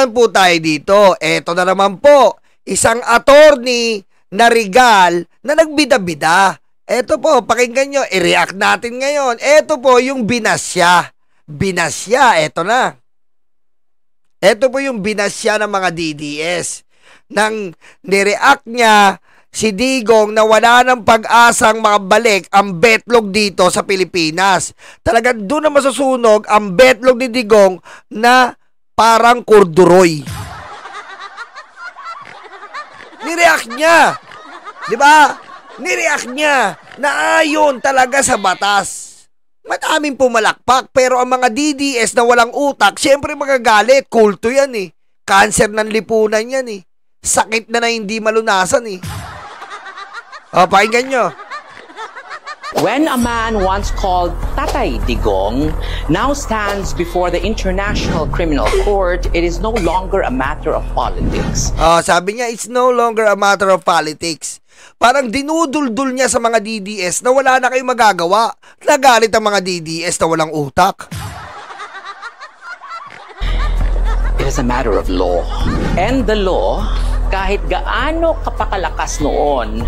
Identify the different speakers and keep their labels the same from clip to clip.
Speaker 1: po tayo dito. Eto na naman po, isang attorney na regal na nagbida-bida. Eto po, pakinggan nyo, i-react natin ngayon. Eto po yung binasya. Binasya, eto na. Eto po yung binasya ng mga DDS. Nang nireact niya si Digong na wala ng pag-asang makabalik ang betlog dito sa Pilipinas. Talagang doon na masusunog ang betlog ni Digong na parang korduroy. Nireact niya. Diba? Nireact niya na ayon talaga sa batas. Madaming pumalakpak pero ang mga DDS na walang utak, syempre magagalit. Kulto yan eh. Cancer ng lipunan yan eh. Sakit na hindi malunasan eh. O, pakinggan nyo.
Speaker 2: When a man once called Tatay Digong now stands before the International Criminal Court, it is no longer a matter of politics.
Speaker 1: Sabi niya, it's no longer a matter of politics. Parang dinuduldul niya sa mga DDS na wala na kayong magagawa. Nagalit ang mga DDS na walang utak.
Speaker 2: It is a matter of law. And the law, kahit gaano kapakalakas noon,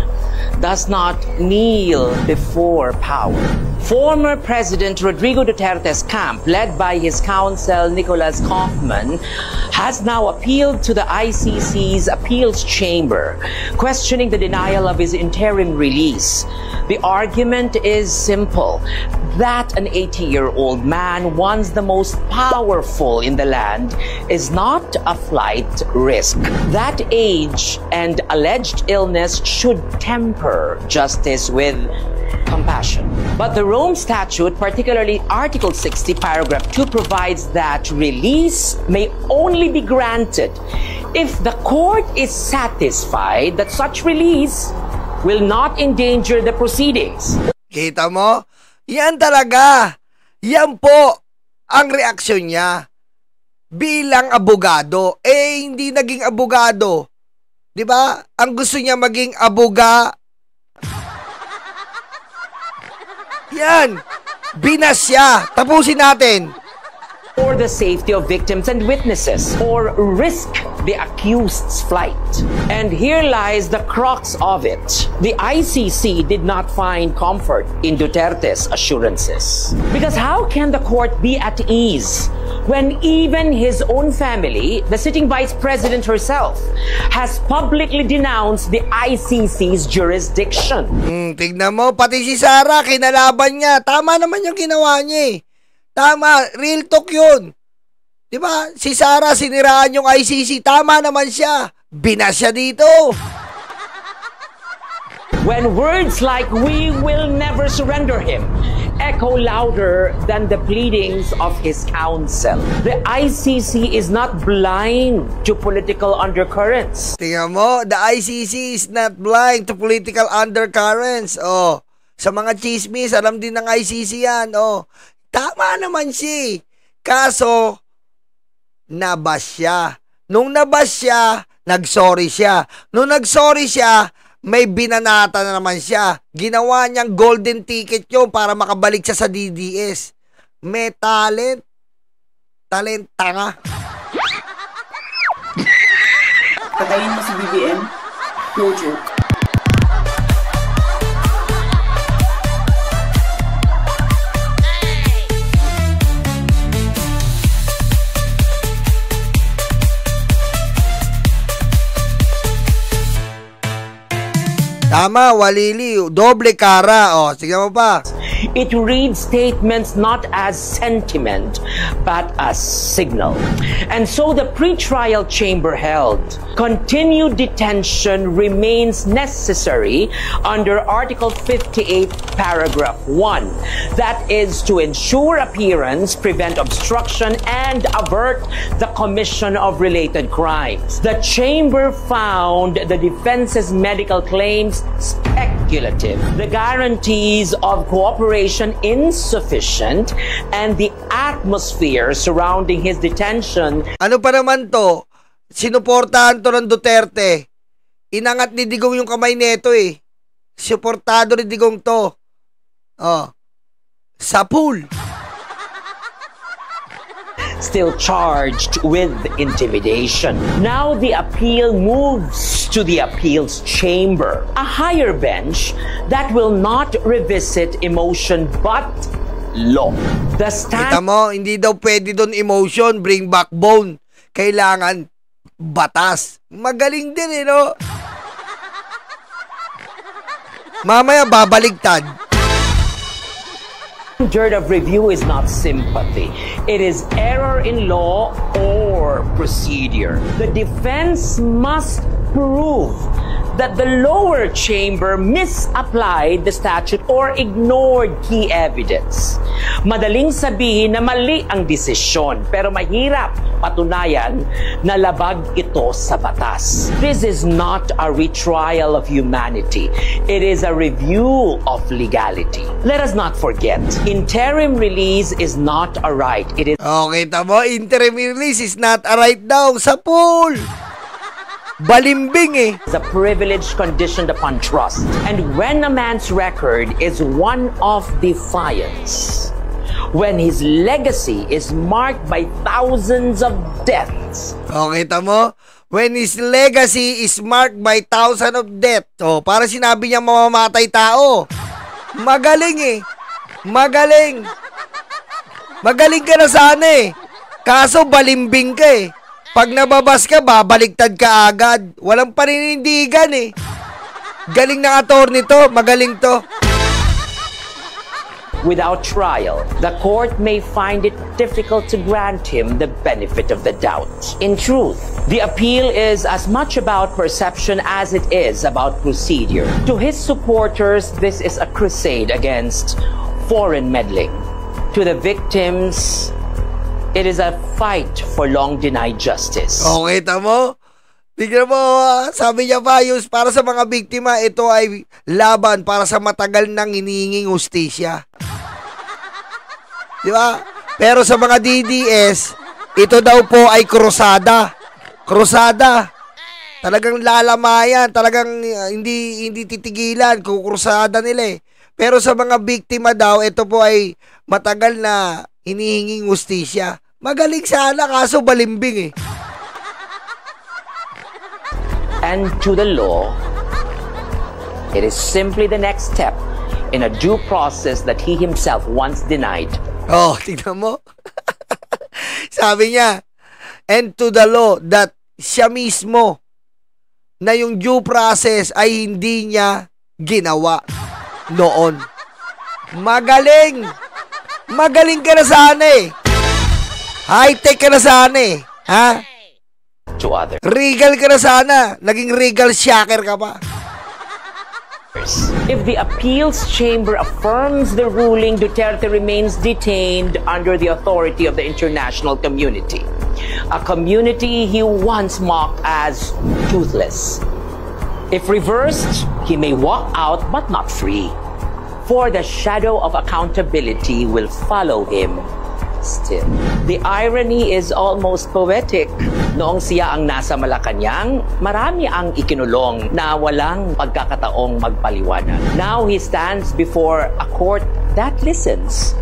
Speaker 2: does not kneel before power. Former President Rodrigo Duterte's camp, led by his counsel Nicholas Kaufman, has now appealed to the ICC's appeals chamber, questioning the denial of his interim release. The argument is simple, that an 80-year-old man, once the most powerful in the land, is not a flight risk. That age and alleged illness should temper justice with compassion. But the Rome Statute, particularly Article 60, Paragraph 2, provides that release may only be granted if the court is satisfied that such release will not endanger the proceedings.
Speaker 1: Kita mo? Yan talaga. Yan po ang reaksyon niya. Bilang abogado, hindi naging abogado. 'Di ba? Ang gusto niya maging Yan. Binasya. Tapusin natin.
Speaker 2: For the safety of victims and witnesses, or risk the accused's flight. And here lies the crux of it. The ICC did not find comfort in Duterte's assurances. Because how can the court be at ease when even his own family, the sitting vice president herself, has publicly denounced the ICC's jurisdiction?
Speaker 1: Tignan mo, pati si Sara, kinalaban niya. Tama naman yung ginawa niya eh. Tama, real talk yun. Diba? Si Sara, siniraan yung ICC. Tama naman siya. Binasya dito.
Speaker 2: When words like "we will never surrender him" echo louder than the pleadings of his counsel, the ICC is not blind to political undercurrents.
Speaker 1: Tingnan mo, the ICC is not blind to political undercurrents. Sa mga chismis, alam din ng ICC yan. Tama naman siya. Kaso, nabas siya. Nung nabas siya, nagsorry siya. Nung nagsorry siya, may binanata na naman siya. Ginawa niyang golden ticket yun para makabalik siya sa DDS. May talent. Talent tanga.
Speaker 3: Patayin mo si BBM? No joke.
Speaker 1: Tama, Walili. Doble kara. Sige mo pa.
Speaker 2: It reads statements not as sentiment, but as signal. And so the pretrial chamber held, continued detention remains necessary under Article 58, Paragraph 1. That is to ensure appearance, prevent obstruction, and avert the commission of related crimes. The chamber found the defense's medical claims speculative, the guarantees of cooperation insufficient, and the atmosphere surrounding his detention.
Speaker 1: Ano pa naman to? Sinuportahan to ng Duterte. Inangat ni Digong yung kamay neto eh. Suportado ni Digong to. Sa pool.
Speaker 2: still charged with intimidation. Now the appeal moves to the appeals chamber, a higher bench that will not revisit emotion but law. The
Speaker 1: Kita mo, hindi daw pwede doon emotion, bring backbone. Kailangan batas. Magaling din no? Mamaya babaligtad.
Speaker 2: Standard of review is not sympathy. It is error in law or procedure. The defense must prove that the lower chamber misapplied the statute or ignored key evidence. Madaling sabihin na mali ang desisyon, pero mahirap patunayan na labag ito sa batas. This is not a retrial of humanity. It is a review of legality. Let us not forget, interim release is not a right. It is...
Speaker 1: Okay, tamo, interim release is not a right daw sa pool. Balimbing eh.
Speaker 2: a privilege conditioned upon trust. And when a man's record is one of defiance, when his legacy is marked by thousands of deaths.
Speaker 1: Okay, tamo? When his legacy is marked by thousands of deaths. Oh, para sinabi niya mamamatay tao. Magaling eh. Magaling. Magaling ka na sana eh. Kaso balimbing ka eh. Pag nababas ka, babaligtad ka agad. Walang paninindigan eh. Galing ng attorney to. Magaling to.
Speaker 2: Without trial, the court may find it difficult to grant him the benefit of the doubt. In truth, the appeal is as much about perception as it is about procedure. To his supporters, this is a crusade against foreign meddling. To the victims, it is a fight for long-denied justice.
Speaker 1: Okay, tamo? Tignan mo, sabi niya pa, para sa mga biktima, ito ay laban para sa matagal nang hinihinging hustisya. Di ba? Pero sa mga DDS, ito daw po ay krusada. Krusada. Talagang lalamayan, talagang hindi titigilan, kukrusada nila eh. Pero sa mga biktima daw, ito po ay matagal na hinihinging hustisya. Magaling sana, kaso balimbing eh.
Speaker 2: And to the law, it is simply the next step in a due process that he himself once denied.
Speaker 1: Oh, tignan mo. Sabi niya, and to the law that siya mismo na yung due process ay hindi niya ginawa noon. Magaling! Magaling ka na sana eh. High-tech ka na sana eh. Ha?
Speaker 2: To others.
Speaker 1: Regal ka na sana. Naging regal shaker ka pa.
Speaker 2: If the appeals chamber affirms the ruling, Duterte remains detained under the authority of the international community. A community he once mocked as toothless. If reversed, he may walk out but not free. For the shadow of accountability will follow him still. The irony is almost poetic. Noong siya ang nasa Malacanang, marami ang ikinulong na walang pagkakataong magpaliwanag. Now he stands before a court that listens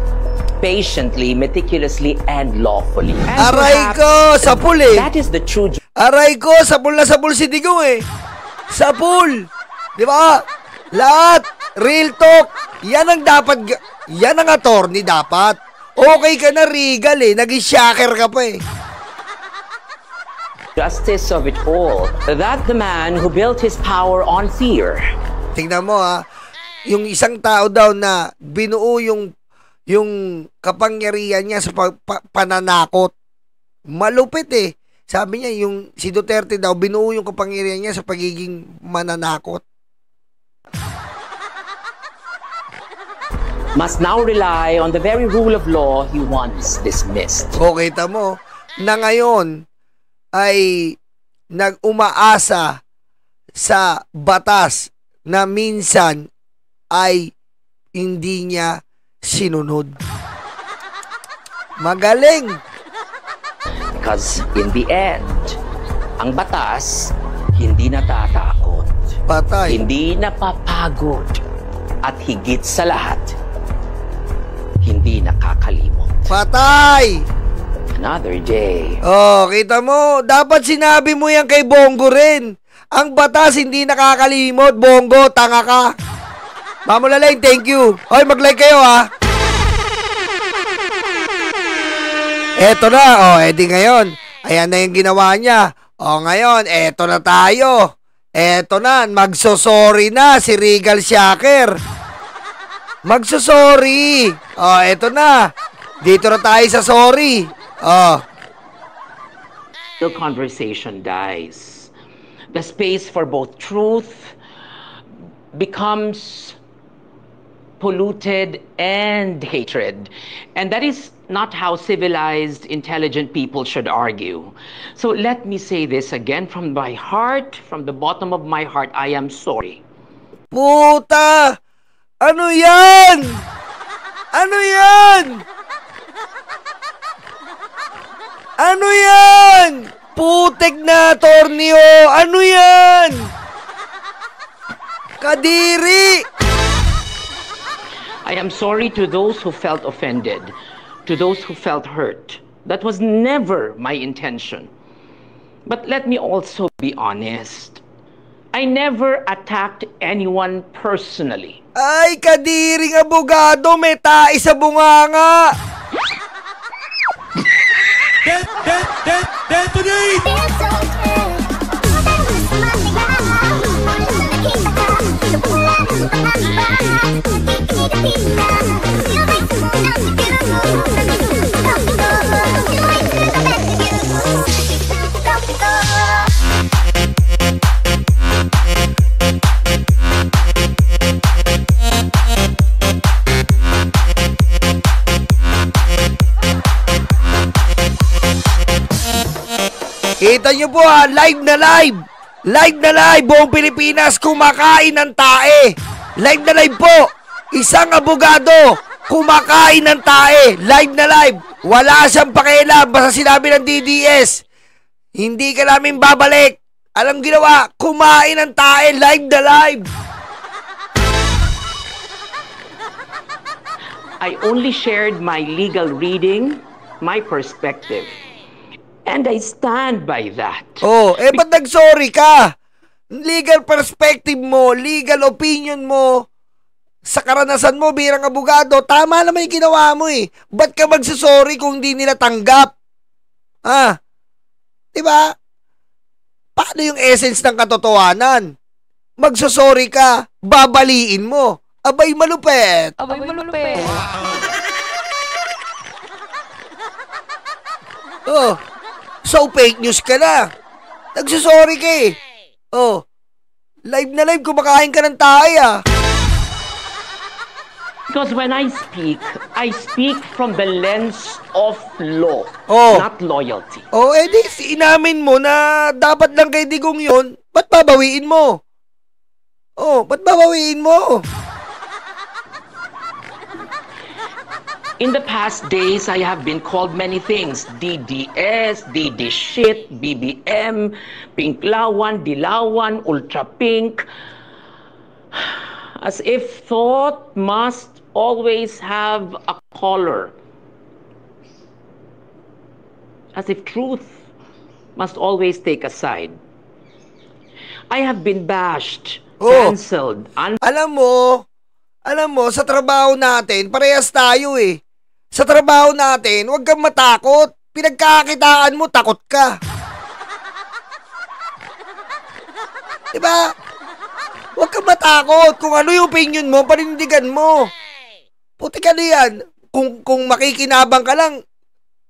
Speaker 2: patiently, meticulously, and lawfully. And
Speaker 1: aray ko, sapul eh.
Speaker 2: That is the true.
Speaker 1: Aray ko, sapul na sapul si Digong eh. Sapul. Di ba? Lahat. Real talk. Yan ang dapat, yan ang attorney dapat. Okay ka na regal eh. Naging shaker ka pa eh.
Speaker 2: Justice of it all, that the man who built his power on fear.
Speaker 1: Tingnan mo ha, yung isang tao daw na binuo yung kapangyarihan niya sa pananakot. Malupit eh. Sabi niya, yung si Duterte daw, binuo yung kapangyarihan niya sa pagiging mananakot.
Speaker 2: Must now rely on the very rule of law he once dismissed.
Speaker 1: Okay, tamo, na ngayon ay nag-umaasa sa batas na minsan ay hindi niya sinunod. Magaling!
Speaker 2: Because in the end, ang batas hindi natatakot.
Speaker 1: Patay.
Speaker 2: Hindi napapagod. At higit sa lahat, hindi nakakalimot.
Speaker 1: Patay!
Speaker 2: another day.
Speaker 1: Oh, kita mo, dapat sinabi mo yan kay Bongo rin. Ang batas hindi nakakalimot, Bongo, tanga ka. Mamulalain, thank you. Hoy, mag-like kayo ha. Eto na, oh, edi ngayon. Ayan na yung ginawa niya. Oh, ngayon, eto na tayo. Eto na, magsosorry na si Regal Shaker. Magsosorry. Oh, eto na. Dito na tayo sa sorry. Oh.
Speaker 2: The conversation dies. The space for both truth becomes polluted and hatred. And that is not how civilized, intelligent people should argue. So let me say this again from my heart, from the bottom of my heart, I am sorry.
Speaker 1: Puta! Ano yan? Ano yan? Ano yan? Putek na, Tornio! Ano yan? Kadiri!
Speaker 2: I am sorry to those who felt offended, to those who felt hurt. That was never my intention. But let me also be honest. I never attacked anyone personally.
Speaker 1: Ay, kadiring abogado, may tae sa bunganga!
Speaker 4: Detonate!
Speaker 1: Kita nyo po ha, live na live! Live na live! Buong Pilipinas kumakain ng tae! Live na live po! Isang abogado kumakain ng tae! Live na live! Wala siyang pakialam basta sinabi ng DDS. Hindi ka namin babalik! Alam ginawa, kumain ng tae! Live na live!
Speaker 2: I only shared my legal reading, my perspective. And I stand by that.
Speaker 1: Oh, ba't nag-sorry ka? Legal perspective mo, legal opinion mo, sa karanasan mo bilang abogado, tama naman yung ginawa mo eh. Ba't ka magsasorry kung hindi nila tanggap? Ah, diba? Paano yung essence ng katotohanan? Magsasorry ka, babaliin mo. Abay malupet.
Speaker 5: Abay malupet.
Speaker 1: Oh, so fake news ka na. Nagsasorry ka eh. Oh, live na live kumakain ka ng tae ah.
Speaker 2: Because when I speak from the lens of law, not loyalty.
Speaker 1: Oh, edi inamin mo na dapat lang kay Digong yun, ba't babawiin mo? Oh, ba't babawiin mo?
Speaker 2: In the past days, I have been called many things. DDS, DD shit, BBM, Pinklawan, Dilawan, Ultra Pink. As if thought must always have a color. As if truth must always take a side. I have been bashed, cancelled.
Speaker 1: Alam mo, sa trabaho natin, parehas tayo eh. Sa trabaho natin, huwag kang matakot. Pinagkakitaan mo, takot ka. Diba? Huwag kang matakot. Kung ano yung opinion mo, panindigan mo. Puti ka na yan. Kung makikinabang ka lang,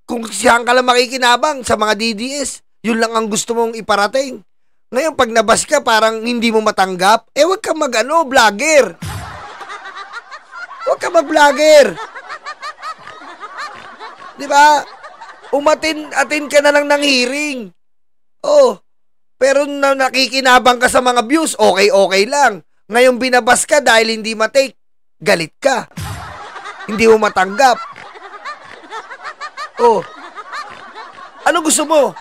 Speaker 1: kung siyang ka lang makikinabang sa mga DDS, yun lang ang gusto mong iparating. Ngayon, pag nabas ka, parang hindi mo matanggap, huwag kang vlogger. Huwag kang mag-vlogger. Diba? Atin ka na lang ng hearing. Oh, pero na nakikinabang ka sa mga views, okay lang. Ngayon binabas ka dahil hindi matake, galit ka. Hindi mo matanggap. Oh, ano gusto mo?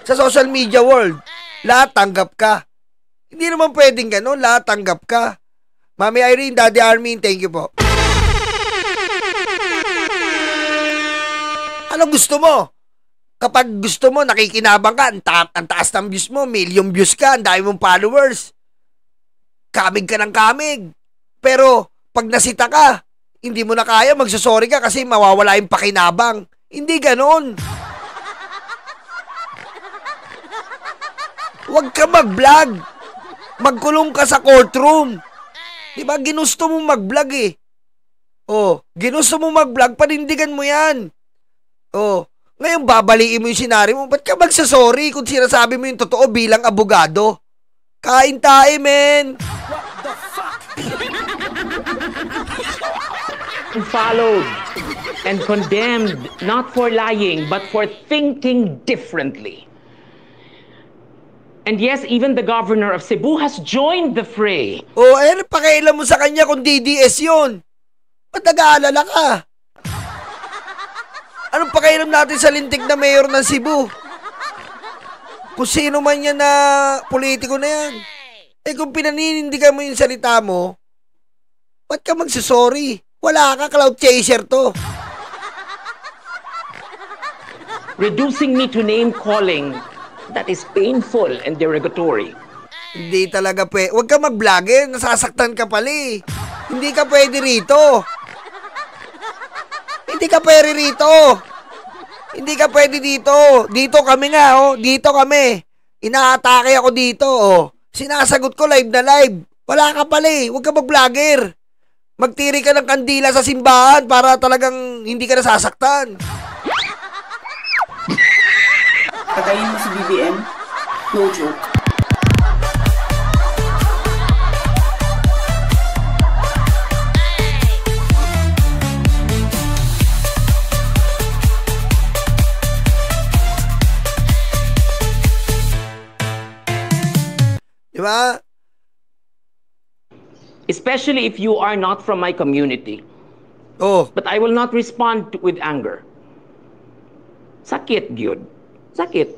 Speaker 1: Sa social media world, lahat tanggap ka. Hindi naman pwedeng gano'n, lahat tanggap ka. Mami Irene, Daddy Armin, thank you po. Ano gusto mo? Kapag gusto mo, nakikinabang ka, ang taas ng views mo, million views ka, ang dami mong followers. Kamig ka ng kamig. Pero, pag nasita ka, hindi mo na kaya, magsusorry ka kasi mawawala yung pakinabang. Hindi ganon. Huwag ka mag-vlog. Magkulong ka sa courtroom. Diba, ginusto mo mag-vlog eh. Ginusto mo mag-vlog, panindigan mo yan. Ngayon babaliin mo yung senaryo mo. Ba't ka magsasorry kung sinasabi mo yung totoo bilang abogado? Kain tayo, men.
Speaker 2: Followed and condemned not for lying but for thinking differently. And yes, even the governor of Cebu has joined the fray.
Speaker 1: Ano pakialam mo sa kanya kung DDS yun? Ba't nag-aalala ka? Anong pakialam natin sa lintik na mayor ng Cebu? Kung sino man yan na politiko na yan. Kung pinaninindigan mo yung salita mo, ba't ka magsasorry? Wala ka, cloud chaser to.
Speaker 2: Reducing me to name-calling, that is painful and derogatory.
Speaker 1: Hindi talaga pwede. Huwag ka mag-vlogger. Nasasaktan ka pala eh. Hindi ka pwede rito. Hindi ka pwede rito. Hindi ka pwede dito. Dito kami nga, Dito kami. Inaatake ako dito, Sinasagot ko live na live. Wala ka pala eh. Huwag ka mag-vlogger. Magtiri ka ng kandila sa simbahan para talagang hindi ka nasasaktan.
Speaker 3: Patayin mo si BBM? No joke.
Speaker 1: Diba?
Speaker 2: Especially if you are not from my community. But I will not respond with anger. Sakit, gyud. Sakit.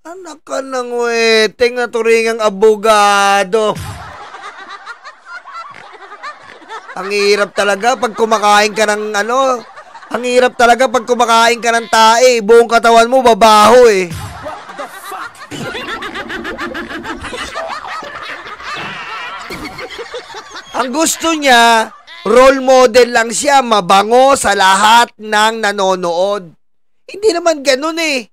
Speaker 1: Anak ka ng weteng na turingang abogado. Ang hirap talaga pag kumakain ka ng ang hirap talaga pag kumakain ka ng tae. Buong katawan mo babaho eh.
Speaker 5: What the fuck?
Speaker 1: Ang gusto niya, role model lang siya, mabango sa lahat ng nanonood. Hindi naman ganun eh.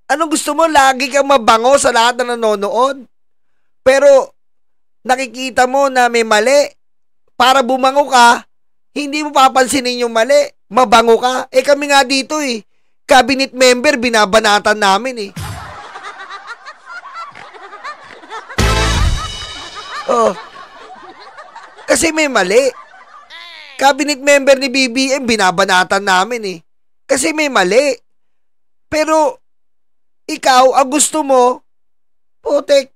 Speaker 1: Anong gusto mo? Lagi kang mabango sa lahat ng nanonood? Pero, nakikita mo na may mali. Para bumango ka, hindi mo papansinin yung mali. Mabango ka. Kami nga dito eh. Cabinet member, binabanatan namin eh. Kasi may mali. Cabinet member ni BBM, binabanatan namin eh. Kasi may mali. Pero, ikaw, ang gusto mo, putek,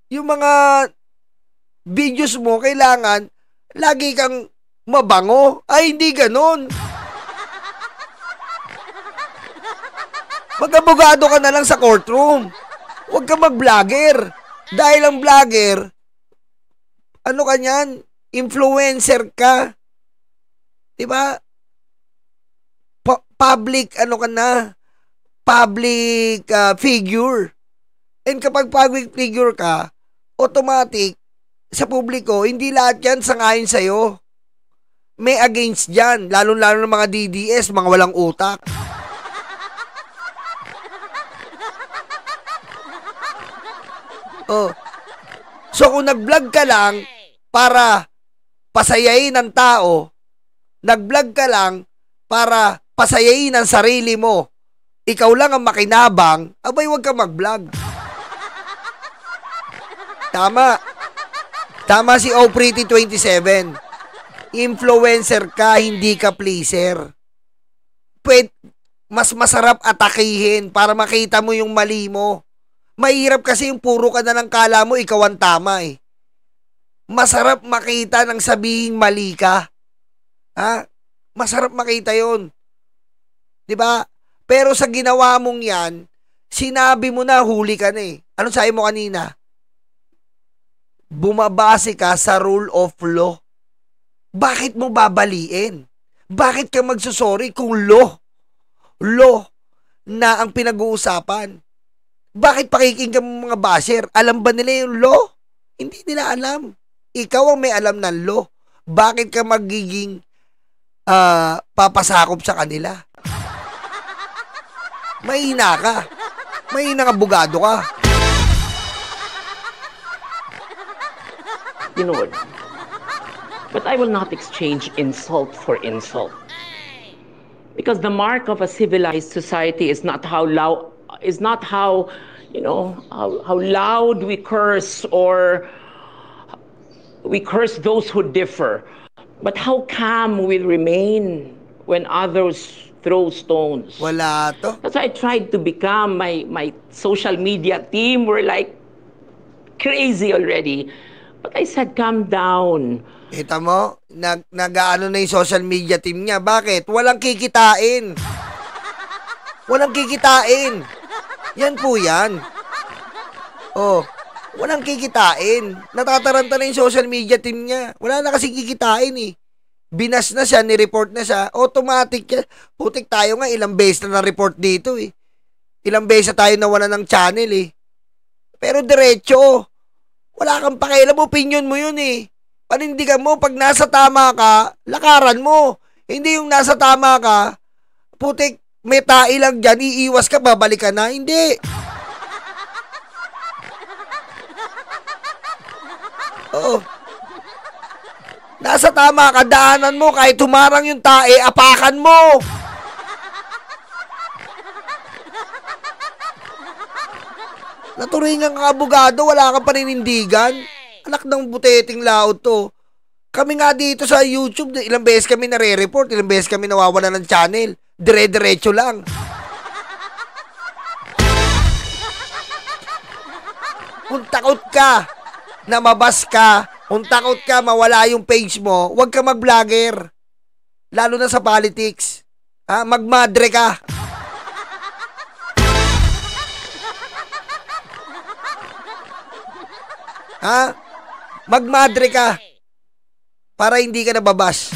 Speaker 1: yung mga videos mo, kailangan, lagi kang mabango. Ay, hindi ganon. Mag-abogado ka na lang sa courtroom. Huwag ka mag-vlogger. Dahil ang vlogger, ano ka niyan? Influencer ka. Diba? Public, ano ka na? Public figure. And kapag public figure ka, automatic, sa publiko, hindi lahat yan sangayon sa'yo. May against dyan. Lalo-lalo ng mga DDS, mga walang utak. So kung nag-vlog ka lang para pasayain ng tao, nag-vlog ka lang para pasayain ang sarili mo, ikaw lang ang makinabang, abay wag ka mag-vlog. Tama si Pretty 27. Influencer ka, hindi ka pleaser. Mas masarap atakihin para makita mo yung mali mo. Mahirap kasi yung puro ka na ng kala mo, ikaw ang tama eh. Masarap makita ng sabihing mali ka. Ha? Masarap makita yon. Diba? Pero sa ginawa mong yan, sinabi mo na huli ka na eh. Anong sabi mo kanina? Bumabase ka sa rule of law. Bakit mo babaliin? Bakit ka magsusorry kung law? Law. na ang pinag-uusapan. Bakit pakikinggan mo mga basher? Alam ba nila yung law? Hindi nila alam. Ikaw ang may alam ng law. Bakit ka magiging papasakop sa kanila? Mahina ka. Mahina ka, abogado ka.
Speaker 2: You know what? But I will not exchange insult for insult. Because the mark of a civilized society is not how loud, how loud we curse or we curse those who differ, but how calm we remain when others throw stones.
Speaker 1: Wala to.
Speaker 2: That's why I tried to become my social media team were like crazy already. But I said, calm down.
Speaker 1: Kita mo, nag-ano na yung social media team niya. Bakit? Walang kikitain. Walang kikitain. Yan po yan. Oh, walang kikitain. Natataranta na yung social media team niya. Wala na kasi kikitain eh. Binas na siya, ni-report na siya. Automatic yan. Putik tayo nga, ilang beses na na-report dito eh. Ilang beses na tayo nawala ng channel eh. Pero diretso. Wala kang pakialam, opinion mo yun eh. Panindigan mo, pag nasa tama ka, lakaran mo. Hindi yung nasa tama ka, putik, may tai lang dyan, iiwas ka, babalik ka na. Hindi. Oo. Nasa tama ka, daanan mo, kahit tumarang yung tae, apakan mo. Naturingan kang abogado, wala kang paninindigan. Anak ng buteting laot to. Kami nga dito sa YouTube, ilang beses kami nare-report, ilang beses kami nawawala ng channel. Dire-diretso lang. Kung takot ka na mabas ka, kung takot ka mawala yung page mo, huwag ka mag-vlogger. Lalo na sa politics. Ha? Magmadre ka. Ha? Magmadre ka para hindi ka nababash.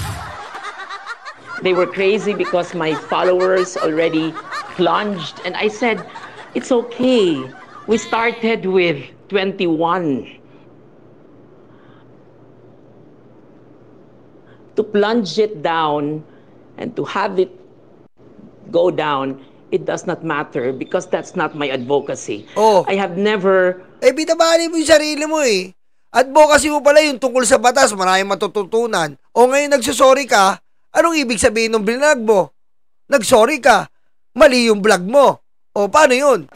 Speaker 2: They were crazy because my followers already plunged, and I said, it's okay. We started with 21. To plunge it down and to have it go down, it does not matter because that's not my advocacy.
Speaker 1: Oh.
Speaker 2: I have never...
Speaker 1: Binabali mo yung sarili mo eh. Advocacy mo pala yung tungkol sa batas, maraming matututunan. O ngayon nagsusorry ka, anong ibig sabihin ng binag mo? Nagsorry ka, mali yung vlog mo. O paano yun?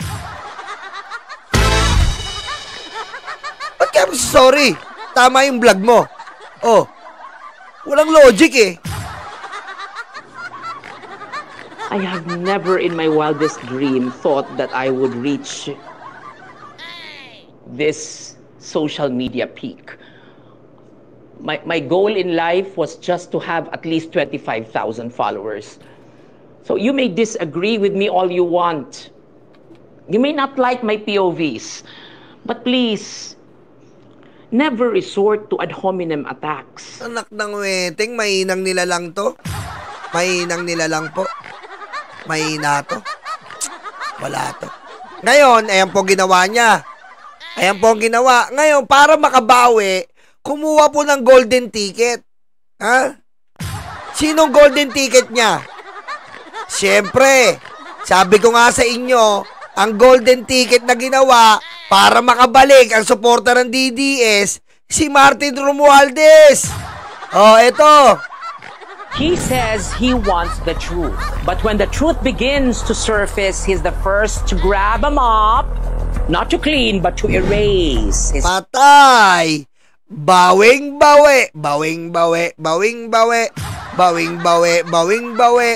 Speaker 1: Ba't ka sorry? Tama yung vlog mo. O, walang logic eh.
Speaker 2: I have never in my wildest dream thought that I would reach this social media peak. My goal in life was just to have at least 25,000 followers. So you may disagree with me all you want. You may not like my POVs, but please, never resort to ad hominem attacks.
Speaker 1: Anak ng weteng, mahinang nila lang to. Mahinang nila lang po. Mahina to. Wala to. Ngayon, ayan po ginawa niya. Ayan po ang ginawa. Ngayon, para makabawi, kumuha po ng golden ticket. Ha? Sinong golden ticket niya? Siyempre, sabi ko nga sa inyo, ang golden ticket na ginawa para makabalik ang suporta ng DDS, si Martin Romualdez. Oh, eto.
Speaker 2: He says he wants the truth. But when the truth begins to surface, he's the first to grab a mop, not to clean, but to erase.
Speaker 1: Patay! Bawing-bawi, bawing-bawi, bawing-bawi, bawing-bawi, bawing-bawi.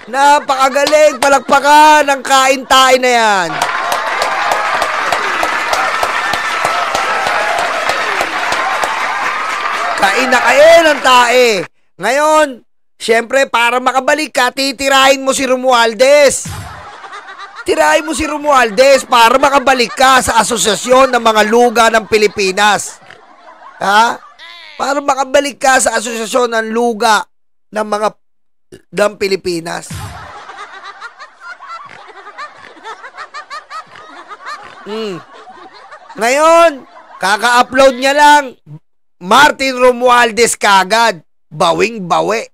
Speaker 1: Napakagaling, palakpakan ng kain-tain na yan. Kain na kain ang tae. Ngayon, syempre, para makabalik ka, titirahin mo si Romualdez. Tirahin mo si Romualdez para makabalik ka sa Asosasyon ng mga Luga ng Pilipinas. Ha? Para makabalik ka sa Asosasyon ng Luga ng mga ng Pilipinas. Ngayon, kaka-upload niya lang, Martin Romualdez kagad. Bawing-bawi.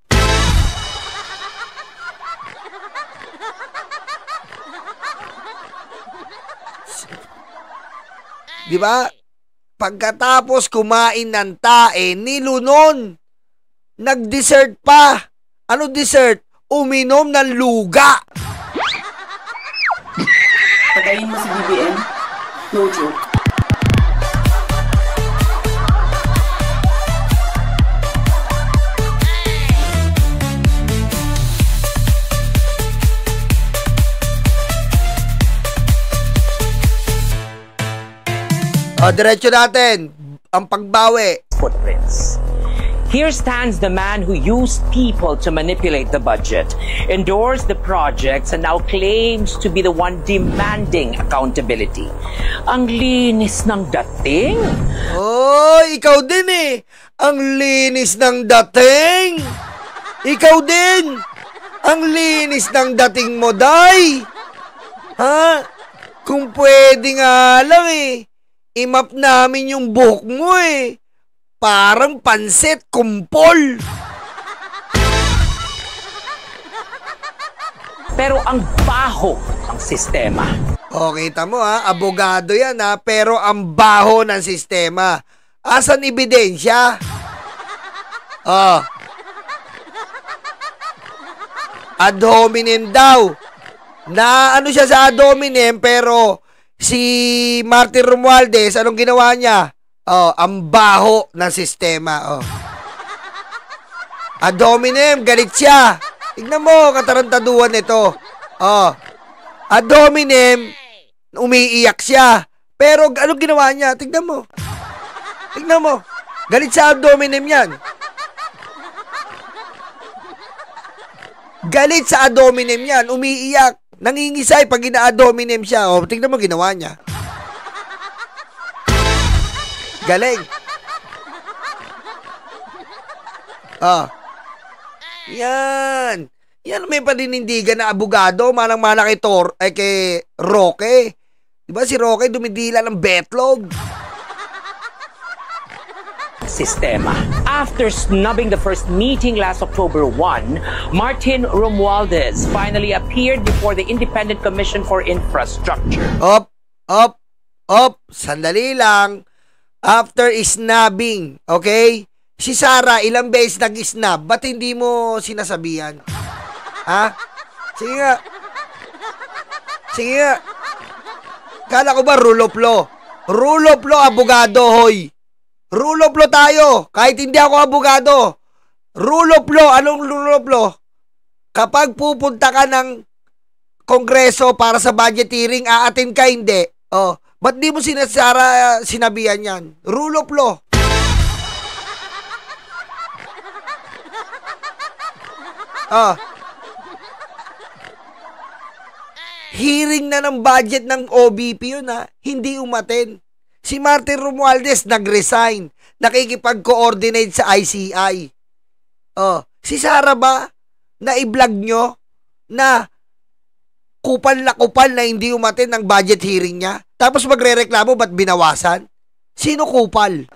Speaker 1: Diba? Pagkatapos kumain ng tae, nilunon. Nag-dessert pa. Ano dessert? Uminom ng luga.
Speaker 3: Patayin mo si BBM? No joke.
Speaker 1: Diretso natin. Ang pagbawi.
Speaker 2: Footprints. Here stands the man who used people to manipulate the budget, endorsed the projects, and now claims to be the one demanding accountability. Ang linis ng dating.
Speaker 1: Oh, ikaw din eh. Ang linis ng dating. Ikaw din. Ang linis ng dating mo, day. Ha? Kung pwede nga lang eh. I-map namin yung buhok mo eh. Parang pansit kumpol.
Speaker 2: Pero ang baho ng sistema.
Speaker 1: O, kita mo ha, abogado yan ha, pero ang baho ng sistema. Asan ebidensya? Oh. Ad hominem daw. Na ano siya sa ad hominem, pero si Martin Romualdez, anong ginawa niya? Oh, ang baho ng sistema. Oh. Ad hominem, galit siya. Tignan mo, katarantaduhan nito. Oh. Ad hominem, umiiyak siya. Pero anong ginawa niya? Tignan mo. Tignan mo. Galit sa ad hominem yan. Galit sa ad hominem yan. Umiiyak. Nangingisay pag ina-ad hominem siya. O, tignan mo ginawa niya. Galing. Ah. Yan. Yan may paninindigan na abogado. Manang-mana kay Roque. Diba si Roque dumidila ng betlog?
Speaker 2: Sistema. After snubbing the first meeting last October 1, Martin Romualdez finally appeared before the Independent Commission for Infrastructure.
Speaker 1: Up. Sandali lang. After snubbing, okay? Si Sara, ilang beses nag-snub. Ba't hindi mo sinasabihan? Ha? Sige nga. Sige nga. Kala ko ba rule of law? Rule of law, abogado, hoy. Rule of law tayo. Kahit hindi ako abogado. Rule of law. Anong rule of law? Kapag pupunta ka ng kongreso para sa budget hearing, aatin ka, hindi. Oh, ba't di mo sinabihan yan? Rule of law. Ah. Hearing na ng budget ng OBP yun ha. Hindi umaten. Si Martin Romualdez nag-resign. Nakikipag-coordinate sa ICI. Oh, si Sara ba na i-vlog nyo na kupal na hindi umaten ng budget hearing niya? Tapos magre-reklamo ba't binawasan? Sino kupal?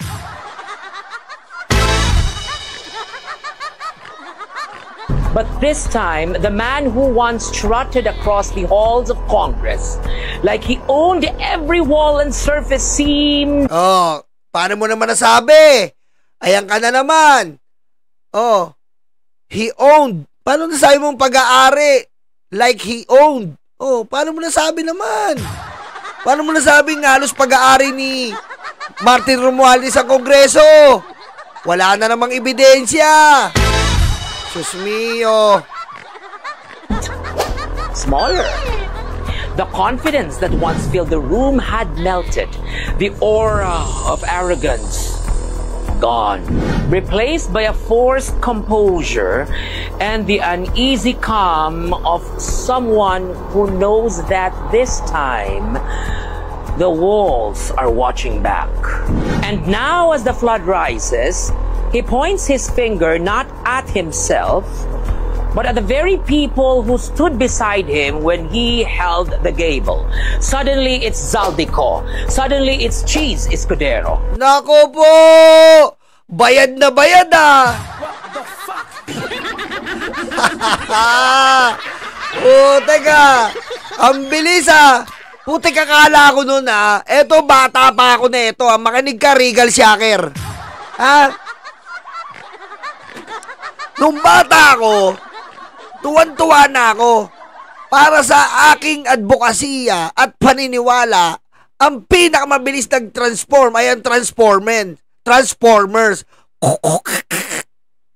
Speaker 2: But this time, the man who once trotted across the halls of Congress like he owned every wall and surface seemed...
Speaker 1: Oh, paano mo naman nasabi? Ayan ka na naman. Oh, he owned. Paano nasabi mong pag-aari? Like he owned. Oh, paano mo nasabi naman? Paano mo nasabi nga halos pag-aari ni Martin Romualdez sa Kongreso? Wala na namang ebidensya. Sus mio.
Speaker 2: Smaller. The confidence that once filled the room had melted. The aura of arrogance gone. Replaced by a forced composure and the uneasy calm of someone who knows that this time the walls are watching back. And now as the flood rises, he points his finger not at himself, but at the very people who stood beside him when he held the gavel. Suddenly, it's Zaldico. Suddenly, it's Cheese Escudero.
Speaker 1: Nako po! Bayad na bayad ah! Teka. Ang bilis ah. Putik, akala ko nun ah. Eto, bata pa ako na ito ah. Makinig ka, Regal Shaker. Ha? Nung bata ako, tuwan-tuwa na ako. Para sa aking advokasya at paniniwala, ang pinakamabilis nag-transform ay ang Transformers.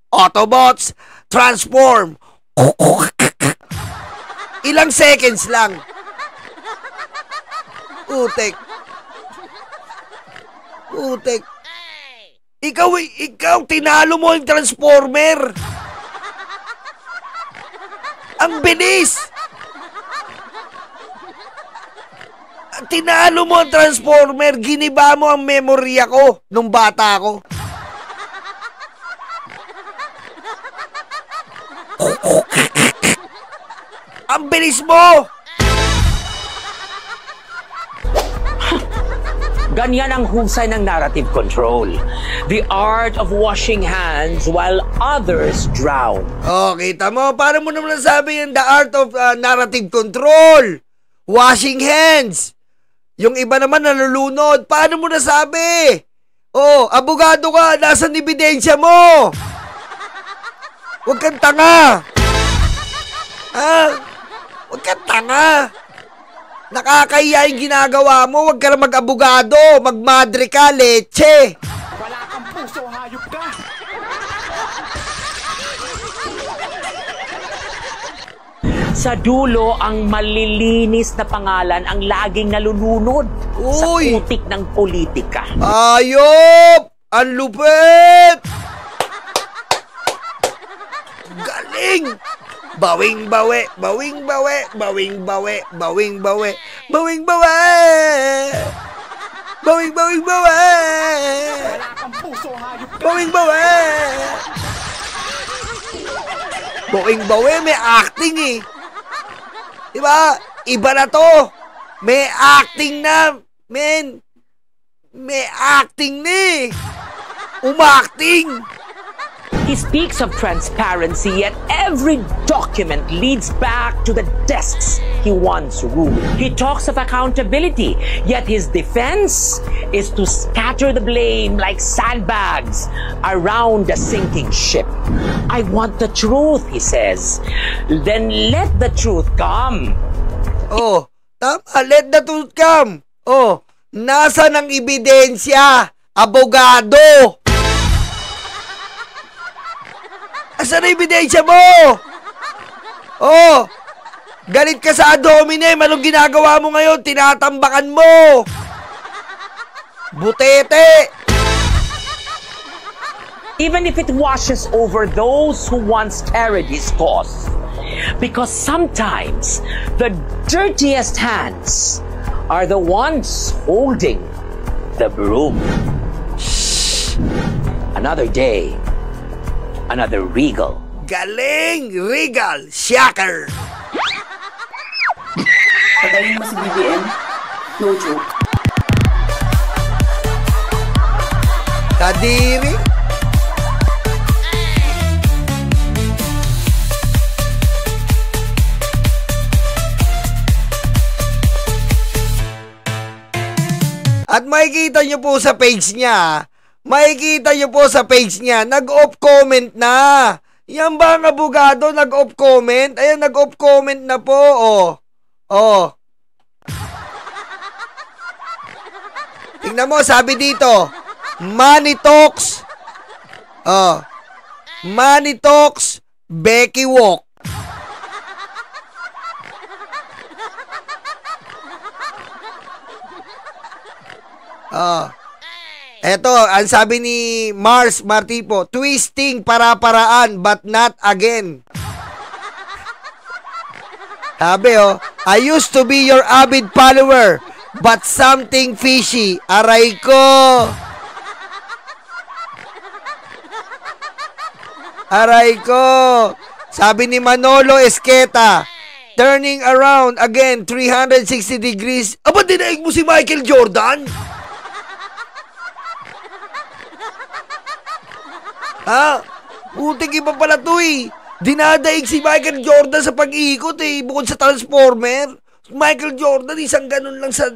Speaker 1: Autobots, transform. Ilang seconds lang. Putik. Ikaw, tinalo mo yung Transformer. Ang bilis. Tinalo mo ang Transformer. Giniba mo ang memorya ko nung bata ko. Ang bilis mo!
Speaker 2: Ganyan ang husay ng narrative control. The art of washing hands while others drown.
Speaker 1: Oh, kita mo? Paano mo naman nasabi yung the art of narrative control? Washing hands. Yung iba naman nalulunod. Paano mo nasabi? Oh, abogado ka. Nasaan ebidensya mo? Huwag kang tanga. Huwag kang tanga. Nakakahiya yung ginagawa mo. Huwag ka na mag-abogado. Magmadre ka, leche.
Speaker 5: Wala kang puso, hayop ka.
Speaker 2: Sa dulo, ang malilinis na pangalan ang laging nalulunod sa
Speaker 1: Uy!
Speaker 2: putik ng politika.
Speaker 1: Ayop! Ang lupit! Galing! Bawing-bawi, bawing-bawi, bawing-bawi, bawing-bawi, bawing-bawi! Bawing-bawing-bawi!
Speaker 5: Wala kang puso, hayop ka.
Speaker 1: Bawing-bawi! Bawing-bawi, may acting eh. Diba? Iba na to. May acting na, men. May acting na eh. Umacting.
Speaker 2: He speaks of transparency, yet every document leads back to the desks he once ruled. He talks of accountability, yet his defense is to scatter the blame like sandbags around a sinking ship. I want the truth, he says. Then let the truth come.
Speaker 1: Oh, tama. Let the truth come. Oh, nasa ng ebidensya? Abogado. Asan na ebidensya mo? Oh, galit ka sa ad hominem. Anong ginagawa mo ngayon? Tinatambakan mo. Butete.
Speaker 2: Even if it washes over those who once carried his cause. Because sometimes the dirtiest hands are the ones holding the broom. Shh. Another day, another Regal.
Speaker 1: Galing, Regal Shaker.
Speaker 3: Patayin mo si BBM. No joke.
Speaker 1: Kadiri. At makikita nyo po sa page niya, nag-off comment na. Yan ba ang abogado, nag-off comment? Ayan, nag-off comment na po, oh. Tingnan mo, sabi dito, Money Talks. Money Talks, Becky Walk. Eto, ang sabi ni Mars Martipo, twisting para-paraan but not again. Sabi I used to be your avid follower but something fishy. Aray ko. Sabi ni Manolo Esqueta, turning around again, 360 degrees. Aba, dinaig mo si Michael Jordan? Ha? Putik iba pala to eh. Dinadaig si Michael Jordan sa pag-iikot eh. Bukod sa Transformer. Michael Jordan, isang ganun lang sa...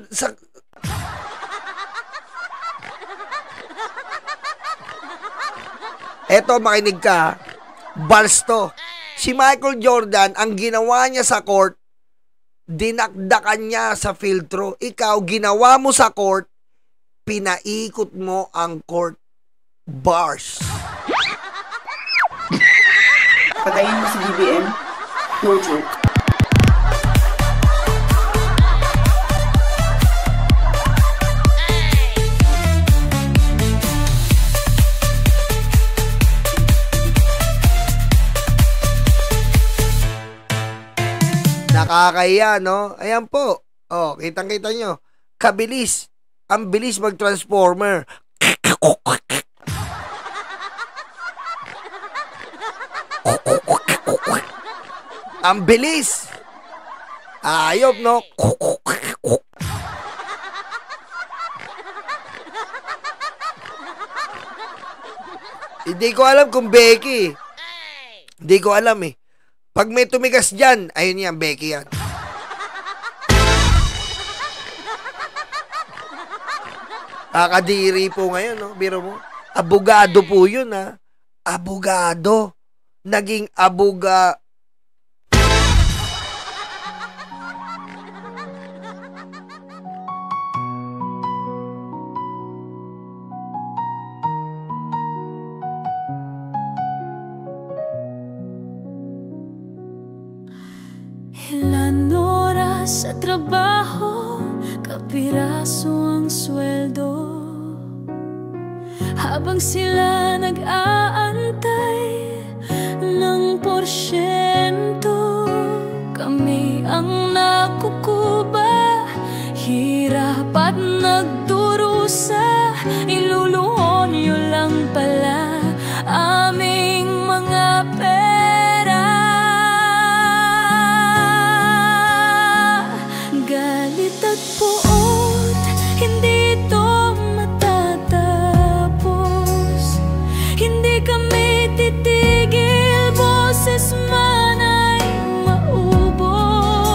Speaker 1: Eto, makinig ka. Balls to. Si Michael Jordan, ang ginawa niya sa court, dinakdakan niya sa filtro. Ikaw, ginawa mo sa court, pinaikot mo ang court. Bars.
Speaker 3: Patayin mo si BBM. No joke.
Speaker 1: Nakakaya, no? Ayan po. Oh, kitang-kita nyo. Kabilis. Ang bilis mag-transformer. Ang bilis. Ayop, no? Hindi ko alam kung Becky. Hindi ko alam eh. Pag may tumigas dyan, ayun yan, Becky yan. Kakadiri po ngayon, no? Biro mo. Abogado po yun, ha? Abogado. Naging
Speaker 4: Ilan oras sa trabaho, kapiraso ang sweldo. Habang sila nag-aantay ng porsyento, kami ang nakukuba, hirap at nagdurusa. Iluluhon nyo lang pala aming mga pera. Galit at puot, hindi ito matatapos. Hindi kami titigil, boses man ay maubos.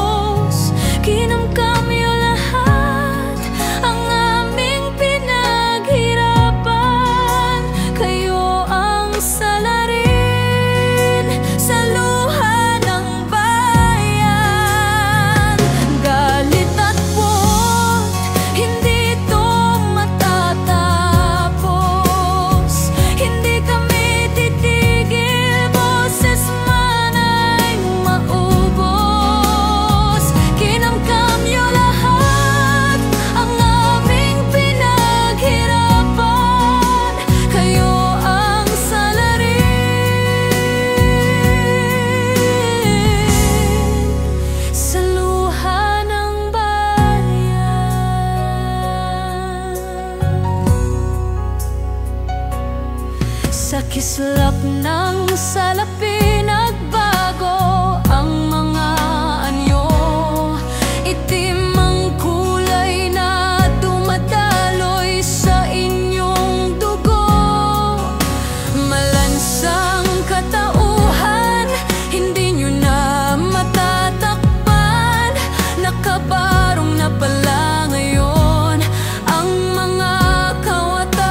Speaker 4: Kinamkam nyo lahat ang aming pinaghirapan. Kayo ang salarin sa luha ng bayan. Galit at puot, hindi ito matatapos. Hindi kami titigil, boses man ay maubos. Kinamkam nyo lahat ang aming pinaghirapan. Kayo ang salarin sa luha ng bayan. Sa kislap ng salapi nagbago ang mga anyo. Itim ang kulay na dumadaloy sa inyong dugo. Malansang katauhan, hindi nyo na matatakpan. Nakabarong na pala ngayon ang mga kawatan.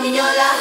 Speaker 4: ninyo lahat.